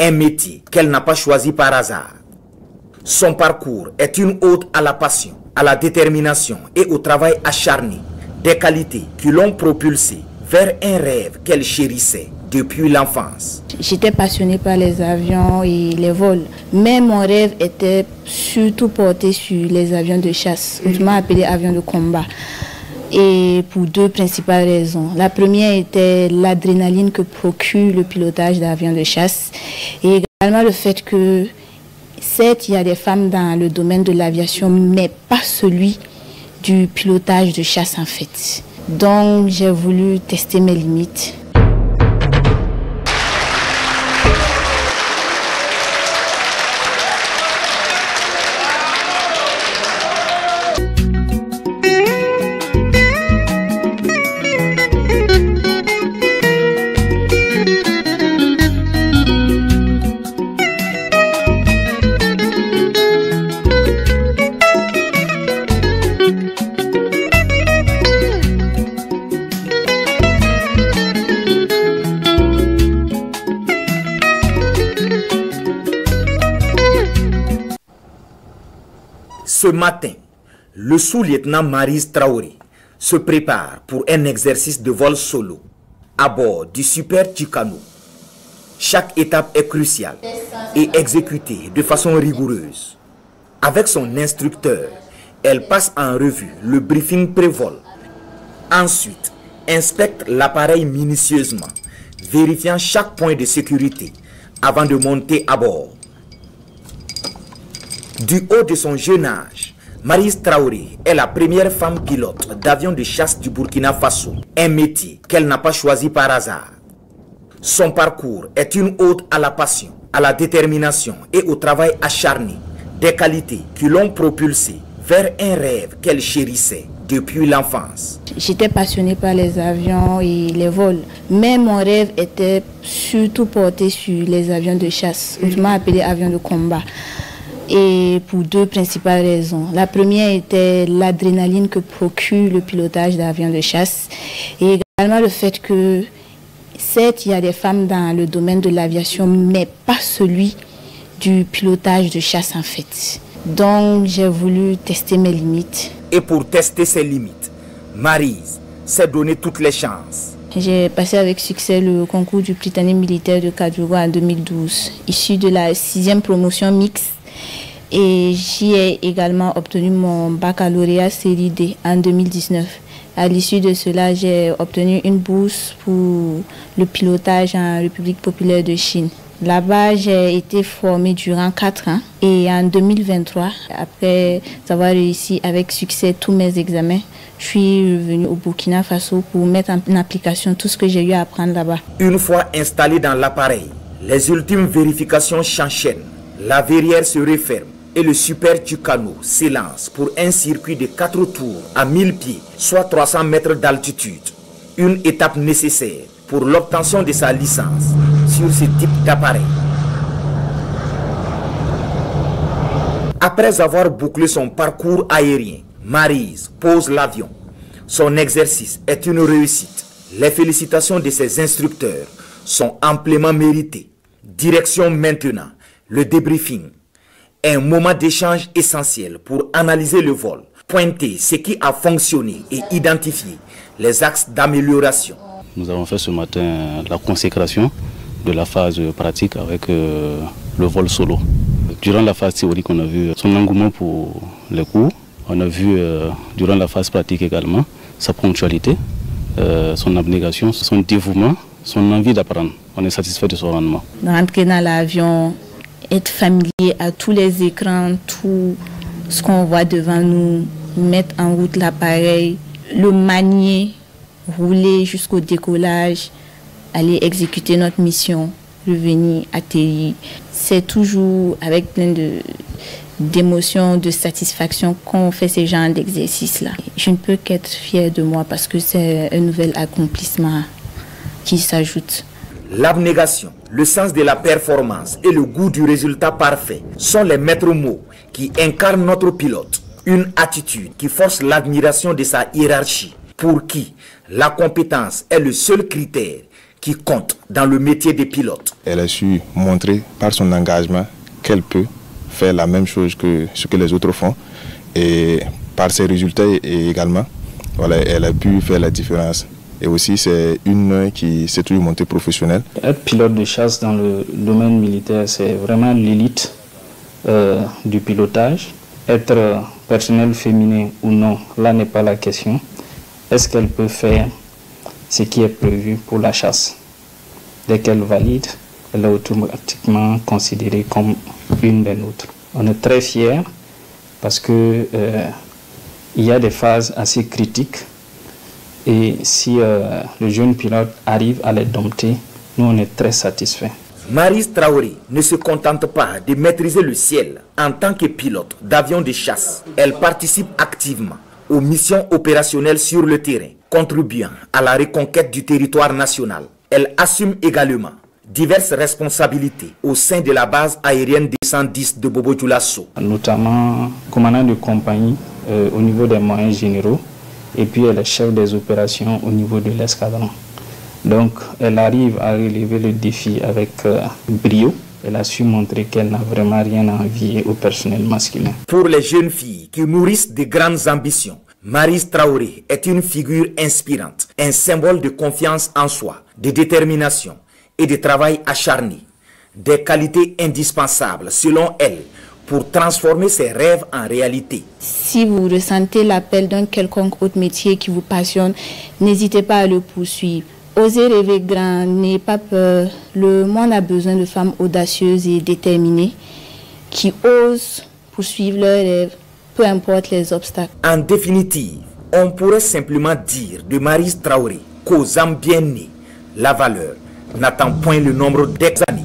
un métier qu'elle n'a pas choisi par hasard. Son parcours est une ode à la passion, à la détermination et au travail acharné, des qualités qui l'ont propulsée vers un rêve qu'elle chérissait depuis l'enfance. J'étais passionnée par les avions et les vols, mais mon rêve était surtout porté sur les avions de chasse, autrement appelés avions de combat. Et pour deux principales raisons. La première était l'adrénaline que procure le pilotage d'avions de chasse et également le fait que, certes, il y a des femmes dans le domaine de l'aviation, mais pas celui du pilotage de chasse en fait. Donc j'ai voulu tester mes limites. Ce matin, le sous-lieutenant Maryse Traoré se prépare pour un exercice de vol solo à bord du Super Tucano. Chaque étape est cruciale et exécutée de façon rigoureuse. Avec son instructeur, elle passe en revue le briefing pré-vol. Ensuite, inspecte l'appareil minutieusement, vérifiant chaque point de sécurité avant de monter à bord. Du haut de son jeune âge, Maryse Traoré est la première femme pilote d'avion de chasse du Burkina Faso, un métier qu'elle n'a pas choisi par hasard. Son parcours est une ode à la passion, à la détermination et au travail acharné, des qualités qui l'ont propulsée vers un rêve qu'elle chérissait depuis l'enfance. J'étais passionnée par les avions et les vols, mais mon rêve était surtout porté sur les avions de chasse, autrement appelés avions de combat. Et pour deux principales raisons. La première était l'adrénaline que procure le pilotage d'avions de chasse et également le fait que, certes, il y a des femmes dans le domaine de l'aviation, mais pas celui du pilotage de chasse en fait. Donc j'ai voulu tester mes limites. Et pour tester ses limites, Maryse s'est donné toutes les chances. J'ai passé avec succès le concours du Prytanée militaire de Kadiogo en 2012, issu de la 6e promotion mixte. Et j'y ai également obtenu mon baccalauréat série D en 2019. À l'issue de cela, j'ai obtenu une bourse pour le pilotage en République populaire de Chine. Là-bas, j'ai été formée durant 4 ans. Et en 2023, après avoir réussi avec succès tous mes examens, je suis revenue au Burkina Faso pour mettre en application tout ce que j'ai eu à apprendre là-bas. Une fois installée dans l'appareil, les ultimes vérifications s'enchaînent. La verrière se referme et le Super Tucano s'élance pour un circuit de 4 tours à 1000 pieds, soit 300 mètres d'altitude. Une étape nécessaire pour l'obtention de sa licence sur ce type d'appareil. Après avoir bouclé son parcours aérien, Maryse pose l'avion. Son exercice est une réussite. Les félicitations de ses instructeurs sont amplement méritées. Direction maintenant le débriefing. Un moment d'échange essentiel pour analyser le vol, pointer ce qui a fonctionné et identifier les axes d'amélioration. Nous avons fait ce matin la consécration de la phase pratique avec le vol solo. Durant la phase théorique, on a vu son engouement pour les cours. On a vu durant la phase pratique également sa ponctualité, son abnégation, son dévouement, son envie d'apprendre. On est satisfait de son rendement. Rentrer dans l'avion, être familier à tous les écrans, tout ce qu'on voit devant nous, mettre en route l'appareil, le manier, rouler jusqu'au décollage, aller exécuter notre mission, revenir, atterrir. C'est toujours avec plein d'émotions, de satisfaction qu'on fait ces genres d'exercices-là. Je ne peux qu'être fière de moi parce que c'est un nouvel accomplissement qui s'ajoute. L'abnégation, le sens de la performance et le goût du résultat parfait sont les maîtres mots qui incarnent notre pilote. Une attitude qui force l'admiration de sa hiérarchie, pour qui la compétence est le seul critère qui comptent dans le métier des pilotes. Elle a su montrer par son engagement qu'elle peut faire la même chose que ce que les autres font. Et par ses résultats également, voilà, elle a pu faire la différence. Et aussi, c'est une qui s'est toujours montée professionnelle. Être pilote de chasse dans le domaine militaire, c'est vraiment l'élite du pilotage. Être personnel féminin ou non, là n'est pas la question. Est-ce qu'elle peut faire ce qui est prévu pour la chasse? Dès qu'elle valide, elle est automatiquement considérée comme une des nôtres. On est très fiers parce que il y a des phases assez critiques et si le jeune pilote arrive à les dompter, nous on est très satisfaits. Maryse Traoré ne se contente pas de maîtriser le ciel en tant que pilote d'avions de chasse. Elle participe activement aux missions opérationnelles sur le terrain, contribuant à la reconquête du territoire national. Elle assume également diverses responsabilités au sein de la base aérienne des 110 de Bobo Dioulasso. Notamment commandant de compagnie au niveau des moyens généraux et puis elle est chef des opérations au niveau de l'escadron. Donc elle arrive à relever le défi avec brio. Elle a su montrer qu'elle n'a vraiment rien à envier au personnel masculin. Pour les jeunes filles qui nourrissent de grandes ambitions, Maryse Traoré est une figure inspirante, un symbole de confiance en soi, de détermination et de travail acharné. Des qualités indispensables selon elle pour transformer ses rêves en réalité. Si vous ressentez l'appel d'un quelconque autre métier qui vous passionne, n'hésitez pas à le poursuivre. Osez rêver grand, n'ayez pas peur. Le monde a besoin de femmes audacieuses et déterminées qui osent poursuivre leurs rêves, peu importe les obstacles. En définitive, on pourrait simplement dire de Maryse Traoré qu'aux âmes bien nées, la valeur n'attend point le nombre d'années.